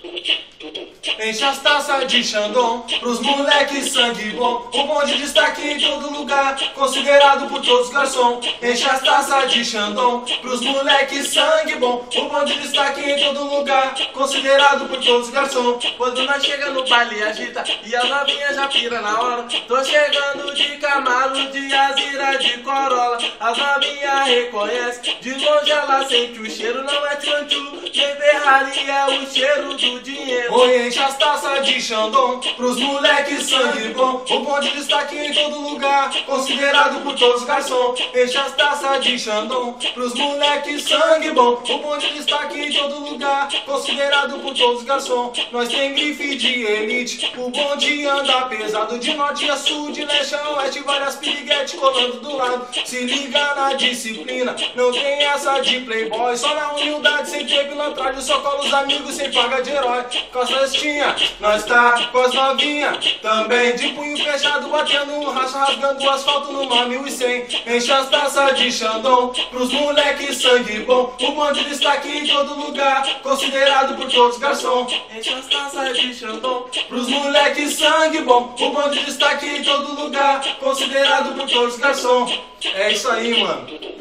Enche as taças de Xandão pros moleques sangue bom. O bonde destaque em todo lugar, considerado por todos garçom. Enche as taças de Xandão pros moleques sangue bom. O bonde destaque em todo lugar, considerado por todos garçom. Quando nós chega no baile agita e as novinhas já pira na hora. Tô chegando de Camaro, de Azira, de Corolla. As novinhas reconhecem, de longe ela sente o cheiro. Não é tchantchu, nem Ferrari, é o cheiro do dinheiro. Oi, enche as taças de Xandão pros moleques sangue bom. O bonde destaque em todo lugar, considerado por todos garçom. Enche as taças de Xandão pros moleques sangue bom. O bonde destaque em todo lugar, considerado por todos garçom. Nós tem grife de elite, o bonde anda pesado. De norte a sul, de leste a oeste, várias piriguetes colando do lado. Se liga na disciplina, não tem essa de playboy. Só na humildade, sem ter pilantragem, só cola os amigos sem paga de herói. Com as festinhas, nós tá com as novinhas também, de punho fechado, batendo um racha, rasgando o asfalto numa 1100. Enche as taças de Xandão pros moleques sangue bom. O bonde destaque em todo lugar, considerado por todos garçom. Enche as taças de Xandão Pros moleques sangue bom. O bonde destaque em todo lugar, considerado por todos garçom. É isso aí, mano.